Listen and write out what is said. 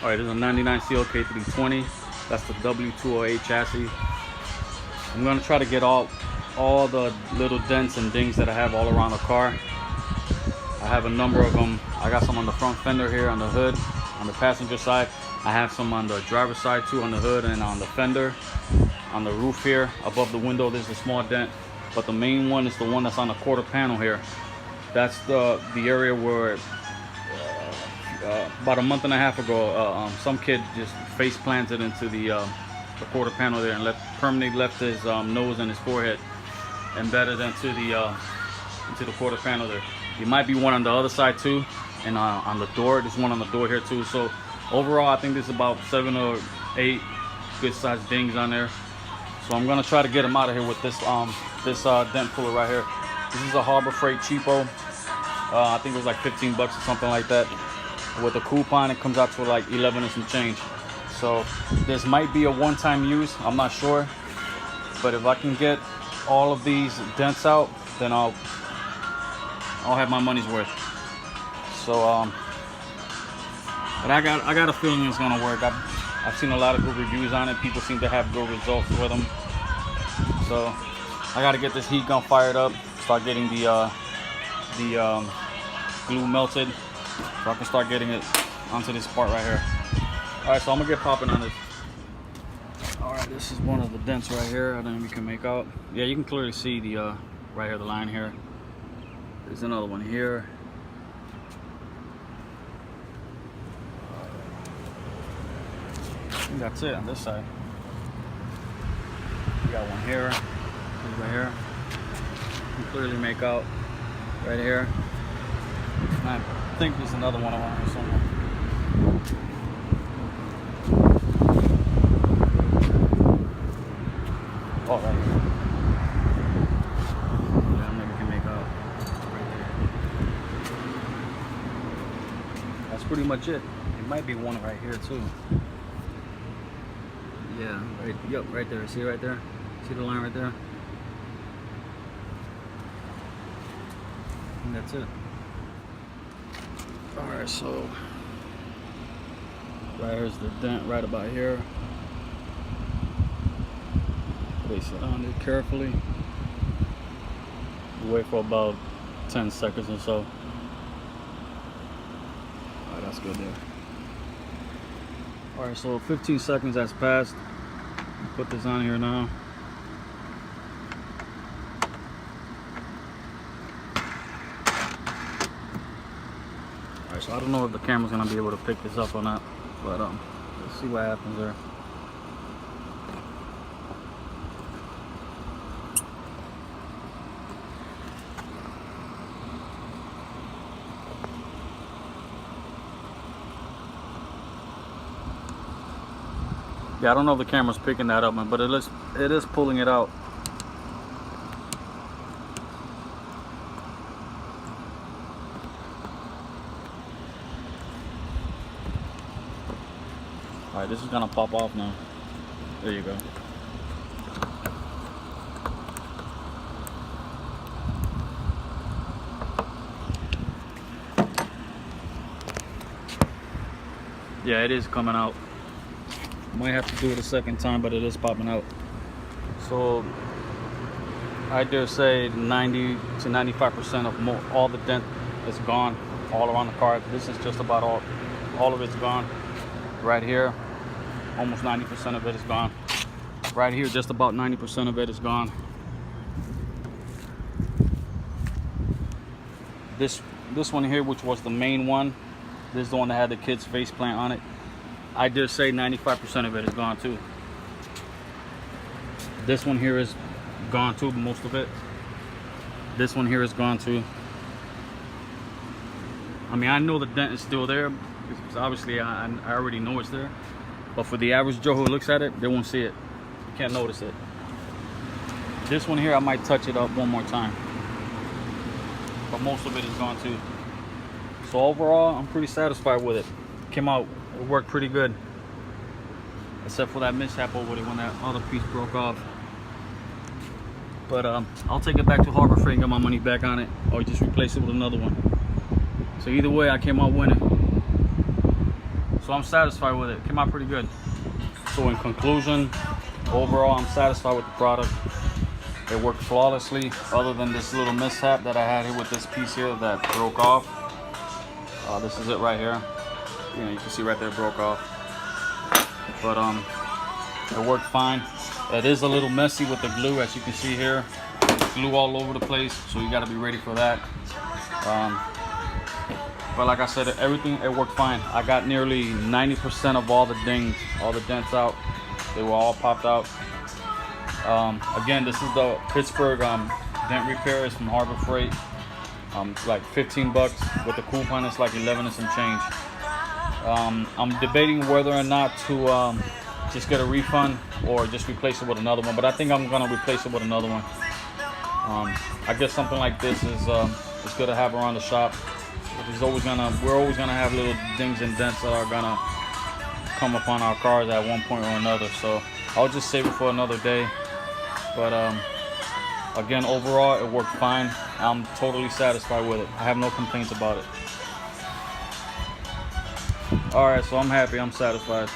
All right, this is a 99 CLK 320. That's the W208 chassis. I'm gonna try to get all the little dents and dings that I have all around the car. I have a number of them. I got some on the front fender here, on the hood, on the passenger side. I have some on the driver's side too, on the hood and on the fender. On the roof here, above the window, there's a small dent. But the main one is the one that's on the quarter panel here. That's the area where about a month and a half ago, some kid just face planted into the quarter panel there and permanently left his nose and his forehead embedded into the quarter panel there. There might be one on the other side too, and on the door. There's one on the door here too. So overall, I think there's about 7 or 8 good sized dings on there. So I'm gonna try to get them out of here with this dent puller right here. This is a Harbor Freight cheapo. I think it was like 15 bucks or something like that. With a coupon, it comes out to like 11 and some change. So this might be a one-time use. I'm not sure, but if I can get all of these dents out, then I'll have my money's worth. So but I got a feeling it's gonna work. I've seen a lot of good reviews on it. People seem to have good results with them. So I got to get this heat gun fired up, start getting the glue melted, so I can start getting it onto this part right here. All right, so I'm gonna get popping on this. All right, this is one of the dents right here. I don't know if you can make out. Yeah, you can clearly see the right here, the line here. There's another one here. I think that's it on this side. We got one here, right here. You can clearly make out right here. And I think there's another one around here somewhere. Oh, right here. Yeah, maybe we can make out right there. That's pretty much it. It might be one right here too. Yeah, right, yep, right there. See right there? See the line right there? And that's it. Alright, so right here's the dent right about here. Place it on it carefully. Wait for about 10 seconds or so. Alright, that's good there. Alright, so 15 seconds has passed. Put this on here now. Alright, so I don't know if the camera's gonna be able to pick this up or not, but let's see what happens there. Yeah, I don't know if the camera's picking that up, but it is pulling it out. All right, this is gonna pop off now. There you go. Yeah, it is coming out. Might have to do it a second time, but it is popping out. So I dare say 90 to 95% of all the dent is gone all around the car. This is just about all of it's gone. Right here, almost 90% of it is gone. Right here, just about 90% of it is gone. This one here, which was the main one, this is the one that had the kid's face plant on it. I dare say 95% of it is gone too. This one here is gone too, most of it. This one here is gone too. I mean, I know the dent is still there because obviously I already know it's there. But for the average Joe who looks at it, they won't see it. You can't notice it. This one here, I might touch it up one more time. But most of it is gone too. So overall, I'm pretty satisfied with it. Came out, it worked pretty good. Except for that mishap over there when that other piece broke off. But I'll take it back to Harbor Freight and get my money back on it, or just replace it with another one. So either way, I came out winning. So I'm satisfied with it. Came out pretty good. So in conclusion, overall I'm satisfied with the product. It worked flawlessly, other than this little mishap that I had here with this piece here that broke off. This is it right here. You can see right there, it broke off. But it worked fine. It is a little messy with the glue, as you can see here. There's glue all over the place, so you got to be ready for that. But like I said, it worked fine. I got nearly 90% of all the dings, all the dents out. They were all popped out. Again, this is the Pittsburgh dent repair. It's from Harbor Freight. It's like 15 bucks. With the coupon, it's like 11 and some change. I'm debating whether or not to just get a refund or just replace it with another one. But I think I'm gonna replace it with another one. I guess something like this is good to have around the shop. We're always gonna have little dings and dents that are gonna come upon our cars at one point or another. So I'll just save it for another day. But again, overall it worked fine. I'm totally satisfied with it. I have no complaints about it. Alright, so I'm happy, I'm satisfied.